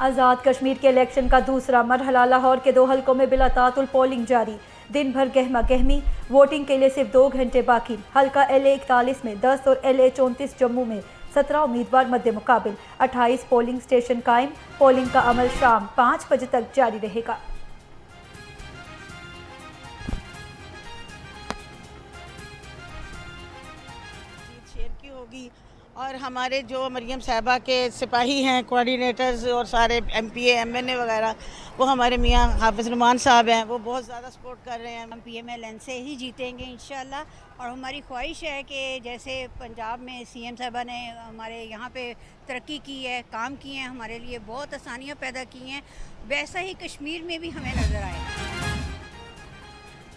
आज़ाद कश्मीर के इलेक्शन का दूसरा मरहला लाहौर के 2 हलकों में बिला तातुल पोलिंग जारी। दिन भर गहमा गहमी, वोटिंग के लिए सिर्फ 2 घंटे बाकी। हल्का LA 41 में 10 और LA 34 जम्मू में 17 उम्मीदवार मध्य मुकाबिल। 28 पोलिंग स्टेशन कायम। पोलिंग का अमल शाम 5 बजे तक जारी रहेगा। शेर की होगी और हमारे जो मरियम साहिबा के सिपाही हैं, कोऑर्डिनेटर्स और सारे MPA MNA वगैरह, वो हमारे मियाँ हाफिज़ नुमान साहब हैं, वो बहुत ज़्यादा सपोर्ट कर रहे हैं। हम PMLN से ही जीतेंगे इंशाल्लाह। और हमारी ख्वाहिश है कि जैसे पंजाब में CM साहबा ने हमारे यहाँ पे तरक्की की है, काम किए हैं, हमारे लिए बहुत आसानियाँ पैदा की हैं, वैसा ही कश्मीर में भी हमें नज़र आए।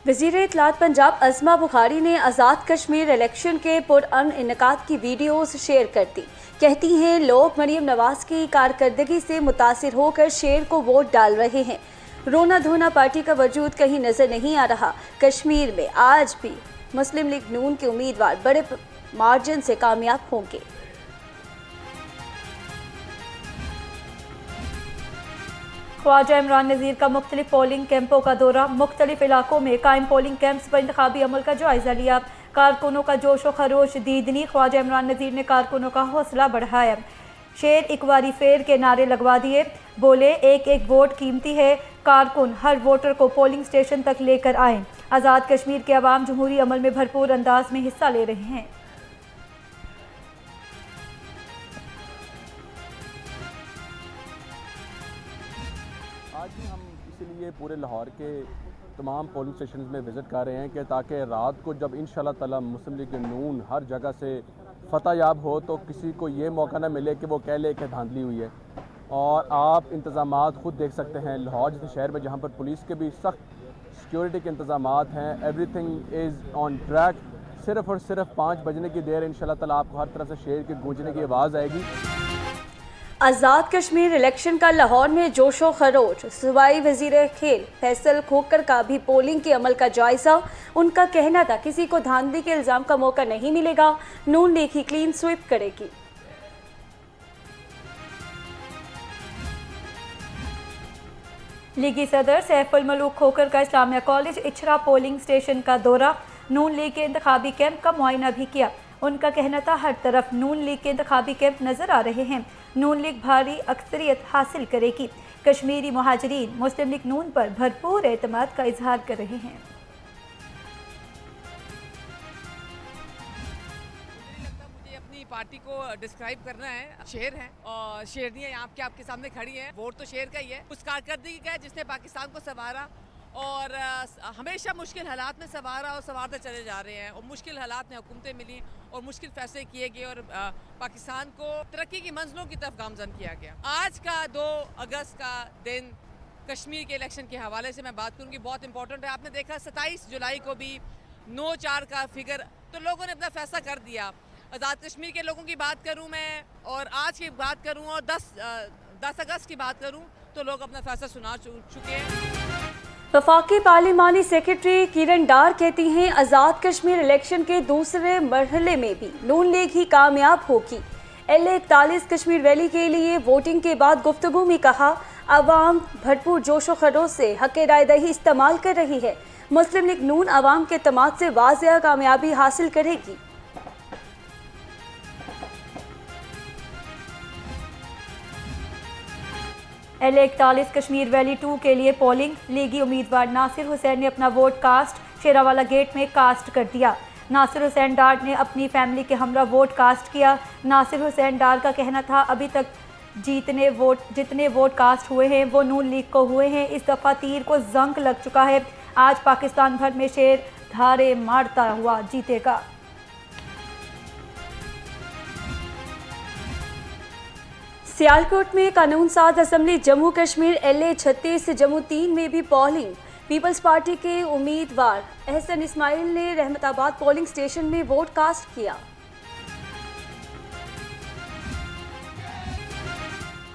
वज़ीर इत्तलात पंजाब अज़मा बुखारी ने आज़ाद कश्मीर इलेक्शन के पुरअनइनकाद की वीडियोस शेयर कर दी। कहती हैं लोग मरियम नवाज़ की कारकर्दगी से मुतासिर होकर शेर को वोट डाल रहे हैं। रोना धोना पार्टी का वजूद कहीं नज़र नहीं आ रहा। कश्मीर में आज भी मुस्लिम लीग नून के उम्मीदवार बड़े मार्जिन से कामयाब होंगे। ख्वाजा इमरान नज़ीर का मुख्तलिफ पोलिंग कैंपों का दौरा। मुख्तलिफ इलाकों में कायम पोलिंग कैंप्स पर इंतखाबी अमल का जायजा लिया। कारकुनों का जोश व खरोश दीदनी। ख्वाजा इमरान नज़ीर ने कारकुनों का हौसला बढ़ाया। शेर इकवारी फेर के नारे लगवा दिए। बोले एक एक वोट कीमती है। कारकुन हर वोटर को पोलिंग स्टेशन तक लेकर आएँ। आज़ाद कश्मीर के अवाम जमहूरी अमल में भरपूर अंदाज में हिस्सा ले रहे हैं। आज भी हम इसीलिए पूरे लाहौर के तमाम पोलिंग स्टेशन में विज़िट कर रहे हैं कि ताकि रात को जब इंशाल्लाह ताला मुस्लिम लीग नून हर जगह से फतह याब हो तो किसी को ये मौका ना मिले कि वो कह ले कि धांधली हुई है। और आप इंतज़ामात ख़ुद देख सकते हैं लाहौर जैसे शहर में जहाँ पर पुलिस के भी सख्त सिक्योरिटी के इंतज़ामात हैं। Everything is on track. सिर्फ़ और सिर्फ 5 बजने की देर इंशाल्लाह ताला आपको हर तरफ से शेर के गूंजने की आवाज़ आएगी। आज़ाद कश्मीर इलेक्शन का लाहौर में जोशो खरोश। सूबाई वज़ीर खेल फैसल खोकर का भी पोलिंग के अमल का जायजा। उनका कहना था किसी को धांधली के इल्ज़ाम का मौका नहीं मिलेगा। नून लीग ही क्लीन स्वीप करेगी। लीगी सदर सैफुल मलूक खोकर का Islamia college Ichhra polling station का दौरा। नून लीग के इंतखाबी कैंप का मुआयना भी किया। उनका कहना था हर तरफ नून लीग के इंतखाबी कैंप नज़र आ रहे हैं। नून लीग भारी अक्सरियत हासिल करेगी। कश्मीरी मुहाजिरीन मुस्लिम लीग नून पर भरपूर एतमाद का इजहार कर रहे हैं। मुझे अपनी पार्टी को डिस्क्राइब करना है, शेर है और शेरनियाँ आपके सामने खड़ी हैं। वोट तो शेर का ही है। उस कारकर्दगी का है जिसने पाकिस्तान को संवारा और हमेशा मुश्किल हालात में संवारा और संवारते चले जा रहे हैं। और मुश्किल हालात में हुकूमतें मिली और मुश्किल फैसले किए गए और पाकिस्तान को तरक्की की मंजिलों की तरफ गामजन किया गया। आज का 2 अगस्त का दिन कश्मीर के इलेक्शन के हवाले से मैं बात करूँगी, बहुत इंपॉर्टेंट है। आपने देखा 27 जुलाई को भी 9-4 का फिगर, तो लोगों ने अपना फैसला कर दिया। आज़ाद कश्मीर के लोगों की बात करूँ मैं और आज की बात करूँ और 10 अगस्त की बात करूँ तो लोग अपना फैसला सुना चुके हैं। वफाकी पार्लिमानी सेक्रेटरी किरण डार कहती हैं आज़ाद कश्मीर इलेक्शन के दूसरे मरहले में भी नून लीग ही कामयाब होगी। LA 41 कश्मीर वैली के लिए वोटिंग के बाद गुफ्तगू में कहा आवाम भरपूर जोशो खरोश से हक राय दही इस्तेमाल कर रही है। मुस्लिम लीग नून आवाम के तमाद से वाज़िया कामयाबी हासिल करेगी। LA 41 कश्मीर वैली 2 के लिए पोलिंग। लीगी उम्मीदवार नासिर हुसैन ने अपना वोट कास्ट शेरावाला गेट में कास्ट कर दिया। नासिर हुसैन डार ने अपनी फैमिली के हमरा वोट कास्ट किया। नासिर हुसैन डार का कहना था अभी तक जितने वोट कास्ट हुए हैं वो नून लीग को हुए हैं। इस दफ़ा तीर को जंग लग चुका है। आज पाकिस्तान भर में शेर धारे मारता हुआ जीतेगा। सियालकोट में कानून साज असम्बली जम्मू कश्मीर LA 36 जम्मू 3 में भी पोलिंग। पीपल्स पार्टी के उम्मीदवार एहसन इस्माइल ने रहमताबाद पोलिंग स्टेशन में वोट कास्ट किया।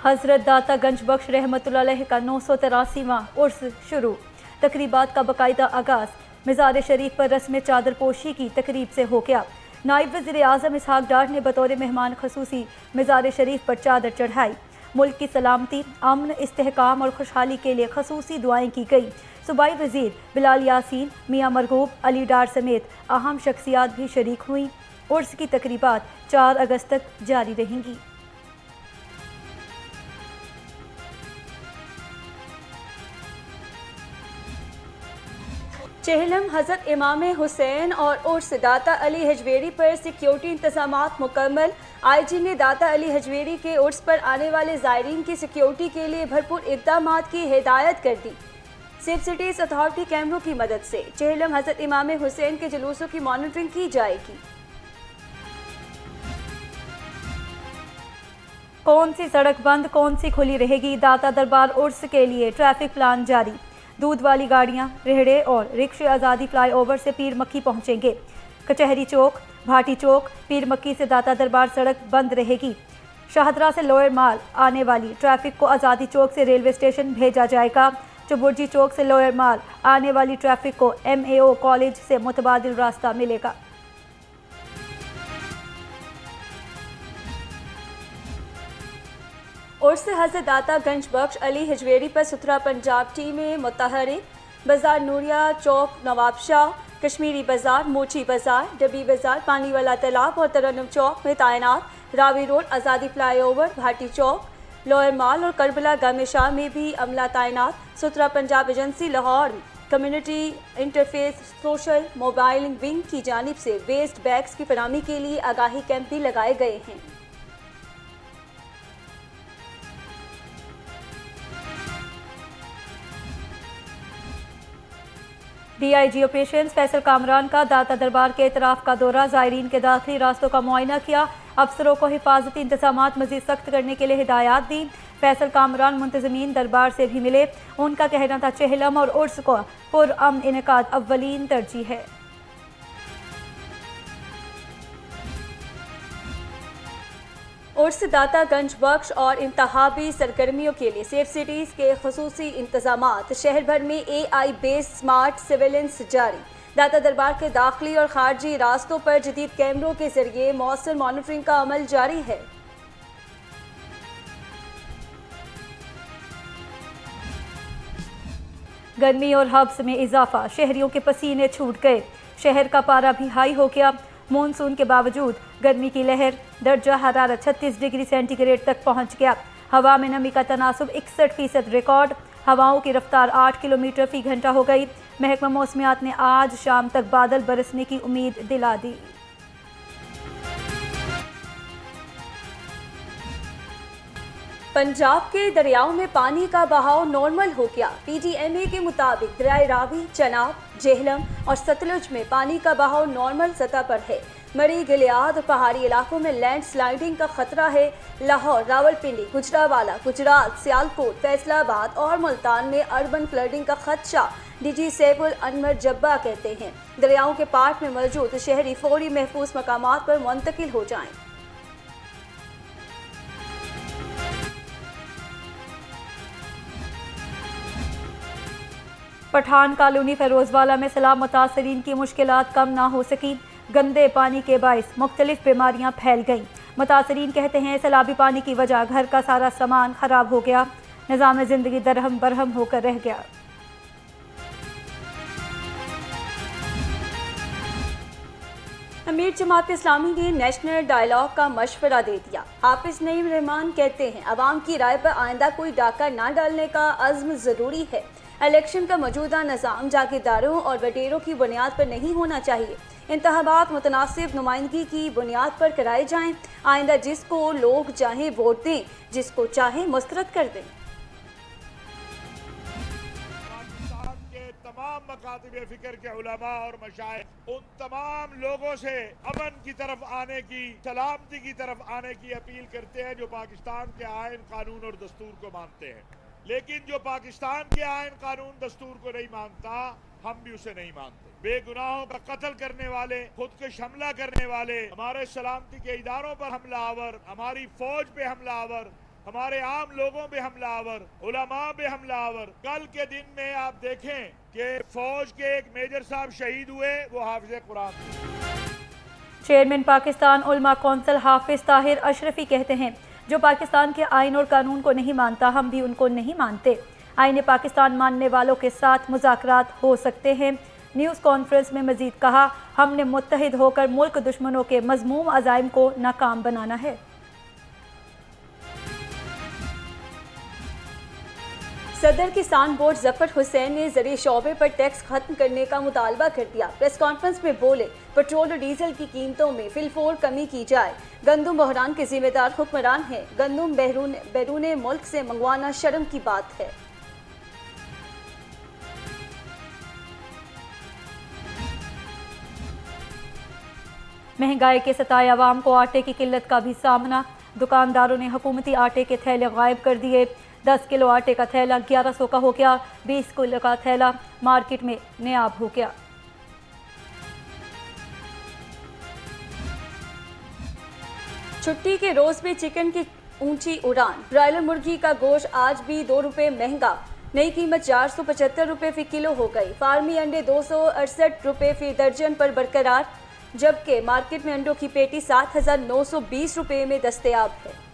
हज़रत दाता गंज बख्श रहमतुल्लाह अलैह का 983वां उर्स शुरू। तकरीबात का बाकायदा आगाज़ मज़ार शरीफ पर रस्म चादर पोशी की तकरीब से हो गया। नायब वज़ीर आज़म इसहाक डार ने बतौर मेहमान खसूसी मज़ार शरीफ पर चादर चढ़ाई। मुल्क की सलामती, अमन, इस्तेहकाम और खुशहाली के लिए खसूसी दुआएं की गई। सूबाई वज़ीर बिलाल यासीन, मियाँ मरगूब, अली डार समेत अहम शख्सियात भी शरीक हुई। उर्स की तकरीबात 4 अगस्त तक जारी रहेंगी। चेहलम हज़रत इमाम हुसैन और उर्स दाता अली हजवेरी पर सिक्योरिटी इंतजामात मुकम्मल। IG ने दाता अली हजवेरी के उर्स पर आने वाले ज़ायरीन की सिक्योरिटी के लिए भरपूर इक़दामात की हिदायत कर दी। सेफ सिटीज़ अथॉरिटी कैमरों की मदद से चेहलम हज़रत इमाम हुसैन के जुलूसों की मॉनिटरिंग की जाएगी। कौन सी सड़क बंद, कौन सी खुली रहेगी? दाता दरबार उर्स के लिए ट्रैफिक प्लान जारी। दूध वाली गाड़ियां, रेहड़े और रिक्शे आज़ादी फ्लाईओवर से पीर मक्की पहुंचेंगे। कचहरी चौक, भाटी चौक, पीर मक्की से दाता दरबार सड़क बंद रहेगी। शाहदरा से लोअर माल आने वाली ट्रैफिक को आज़ादी चौक से रेलवे स्टेशन भेजा जाएगा। चुबुर्जी चौक से लोअर माल आने वाली ट्रैफिक को MAO कॉलेज से मुतबादिल रास्ता मिलेगा। उर्स हज़रत दाता गंज बख्श अली हजवेरी पर सुथरा पंजाब टीमें मुतहरिक। बाजार नूरिया चौक, नवाब शाह, कश्मीरी बाजार, मोची बाजार, डबी बाजार, पानी वाला तालाब और तरन्नुम चौक में तैनात। Ravi road, Azadi flyover, Bhati Chowk, Lower Mall और करबला गामे शाह में भी अमला तैनात। Suthra Punjab agency Lahore community interface social mobilizing wing की जानिब से वेस्ट बैग्स की फराहमी के लिए आगाही कैंप भी लगाए गए हैं। DIG ऑपरेशंस फैसल कामरान का दाता दरबार के इतराफ़ का दौरा। ज़ायरीन के दाखिली रास्तों का मुआयना किया। अफसरों को हिफाजती इंतज़ामात मज़ीद सख्त करने के लिए हिदायत दी। फैसल कामरान मुंतज़मीन दरबार से भी मिले। उनका कहना था चेहलम और उर्स को पुरअमन इनेकाद अव्वलीन तरजीह है। उर्स दाता गंज बख्श और इंतहाबी सरगर्मियों के लिए सेफ सिटीज़ के खसूसी इंतजामात। शहर भर में AI बेस्ड स्मार्ट सर्वेलेंस जारी। दाता दरबार के दाखिली और खारजी रास्तों पर जदीद कैमरों के जरिए मौसर मॉनिटरिंग का अमल जारी है। गर्मी और हब्स में इजाफा, शहरियों के पसीने छूट गए। शहर का पारा भी हाई हो गया। मानसून के बावजूद गर्मी की लहर, दर्जा हरारत 36 डिग्री सेंटीग्रेड तक पहुंच गया। हवा में नमी का तनासुब 61% रिकॉर्ड। हवाओं की रफ्तार 8 किलोमीटर फी घंटा हो गई। महकमा मौसमियात ने आज शाम तक बादल बरसने की उम्मीद दिला दी। पंजाब के दरियाओं में पानी का बहाव नॉर्मल हो गया। PDMA के मुताबिक दरियाए रावी, चनाब, जेहलम और सतलुज में पानी का बहाव नॉर्मल सतह पर है। मरी, गिलियाद और पहाड़ी इलाकों में लैंड स्लाइडिंग का खतरा है। लाहौर, रावलपिंडी, गुजरावाला, गुजरात, सियालकोट, फैसलाबाद और मुल्तान में अर्बन फ्लडिंग का खदशा। DG सैफुल अनवर जब्बा कहते हैं दरियाओं के पार्ट में मौजूद शहरी फौरी महफूज मकामात पर मुंतकिल हो जाएं। पठान कॉलोनी फैरोजवाला में सैलाब मुतासरीन की मुश्किलात कम ना हो सकी। गंदे पानी के बाइस मुख्तलिफ बीमारियां फैल गईं। मुतासरीन कहते हैं सैलाबी पानी की वजह घर का सारा सामान खराब हो गया। निज़ाम ज़िंदगी दरहम बरहम होकर रह गया। अमीर जमात इस्लामी ने नेशनल डायलॉग का मशवरा दे दिया। हाफिज नईम रहमान कहते हैं अवाम की राय पर आइंदा कोई डाका ना डालने का अज़्म ज़रूरी है। इलेक्शन का मौजूदा निज़ाम जागीरदारों और वडेरों की बुनियाद पर नहीं होना चाहिए। इंतखाबात मुतनासिब नुमाइंदगी की बुनियाद पर कराए जाएं। आइंदा जिसको लोग चाहें वोट दें, जिसको चाहें मुस्तरद कर दें। तमाम मकातिब फिक्र के उलमा और मशाइख उन तमाम लोगों से अमन की तरफ आने की, सलामती की तरफ आने की अपील करते हैं जो पाकिस्तान के आयन, कानून और दस्तूर को मानते हैं। लेकिन जो पाकिस्तान के आयन, कानून, दस्तूर को नहीं मानता, हम भी उसे नहीं मानते। बेगुनाहों का कत्ल करने वाले, खुद को हमला करने वाले, हमारे सलामती के इदारों पर हमलावर, हमारी फौज पे हमलावर, हमारे आम लोगों पे हमलावर, उलमा पे हमलावर। कल के दिन में आप देखें कि फौज के एक मेजर साहब शहीद हुए, वो हाफिज कुरान थे। चेयरमैन पाकिस्तान उलमा कौंसिल हाफिज ताहिर अशरफी कहते हैं जो पाकिस्तान के आइन और कानून को नहीं मानता, हम भी उनको नहीं मानते। आईने पाकिस्तान मानने वालों के साथ मुज़ाकरात हो सकते हैं। न्यूज़ कॉन्फ्रेंस में मजीद कहा, हमने मुत्तहिद होकर मुल्क दुश्मनों के मज़मूम अज़ाइम को नाकाम बनाना है। सदर किसान बोर्ड जफर हुसैन ने ज़रिए शोबे पर टैक्स खत्म करने का मुतालबा कर दिया। प्रेस कॉन्फ्रेंस में बोले, पेट्रोल और डीजल की कीमतों में फिलफोर कमी की जाए। गंदम बहरान के जिम्मेदार हुक्मरान हैं। गंदम बैरून मुल्क से मंगवाना शर्म की बात है। महंगाई के सताए अवाम को आटे की किल्लत का भी सामना। दुकानदारों ने हुकूमती आटे के थैले गायब कर दिए। 10 किलो आटे का थैला 1100 का हो गया। 20 किलो का थैला मार्केट में नायाब हो गया। छुट्टी के रोज भी चिकन की ऊंची उड़ान। ब्रायलर मुर्गी का गोश्त आज भी 2 रुपये महंगा। नई कीमत 475 रुपये फी किलो हो गई। फार्मी अंडे 268 रुपये फी दर्जन पर बरकरार, जबकि मार्केट में अंडों की पेटी 7,920 रुपये में दस्तयाब है।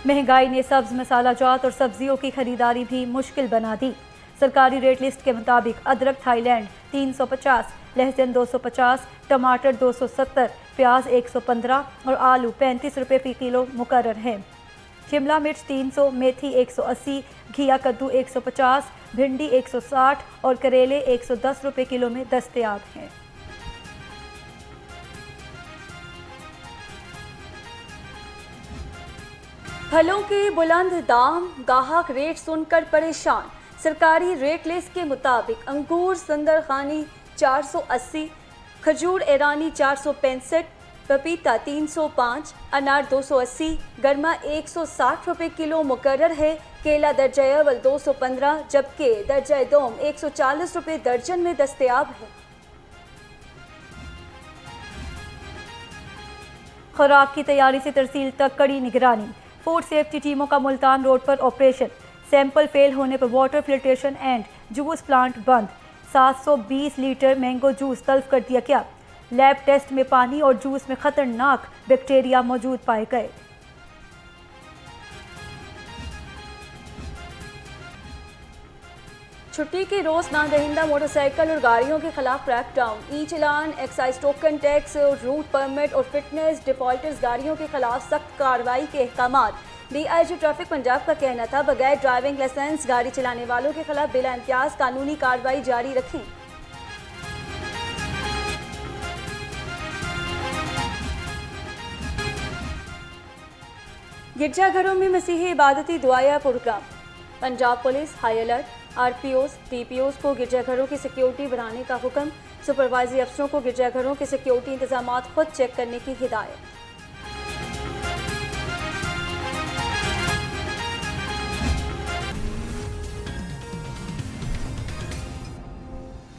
महंगाई ने सब्ज मसाला जात और सब्जियों की खरीदारी भी मुश्किल बना दी। सरकारी रेट लिस्ट के मुताबिक अदरक थाईलैंड 350, लहसुन 250, टमाटर 270, प्याज 115 और आलू 35 रुपये फी किलो मुकर्रर हैं। शिमला मिर्च 300, मेथी 180, घिया कद्दू 150, भिंडी 160 और करेले 110 रुपये किलो में दस्तयाब हैं। फलों के बुलंद दाम, गाहक रेट सुनकर परेशान। सरकारी रेट लिस्ट के मुताबिक अंगूर संदरखानी 480, खजूर ईरानी 465, पपीता 305, अनार 280, गरमा 160 रुपये किलो मुकर्रर है। केला दर्जा अव्वल 215, जबकि दर्जा दोम 140 रुपये दर्जन में दस्तयाब है। खुराक की तैयारी से तरसील तक कड़ी निगरानी। फूड सेफ्टी टीमों का मुल्तान रोड पर ऑपरेशन। सैंपल फेल होने पर water filtration and juice plant बंद। 720 लीटर मैंगो जूस तल्फ कर दिया गया। लैब टेस्ट में पानी और जूस में खतरनाक बैक्टीरिया मौजूद पाए गए। छुट्टी के रोज नादहिंदा मोटरसाइकिल और गाड़ियों के खिलाफ crackdown. E challan, excise token tax, route permit और फिटनेस डिफॉल्टर्स गाड़ियों के खिलाफ सख्त कार्रवाई के अहकामात। DIG ट्रैफिक पंजाब का कहना था, बगैर ड्राइविंग लाइसेंस गाड़ी चलाने वालों के खिलाफ बिला इम्तियाज कानूनी कार्रवाई जारी रखें। गिरजाघरों में मसीही इबादती दुआया program. Punjab police high alert. RPOs, TPOs को गिरजाघरों की सिक्योरिटी बढ़ाने का हुक्म। सुपरवाइजरी अफसरों को गिरजाघरों के सिक्योरिटी इंतजामात खुद चेक करने की हिदायत।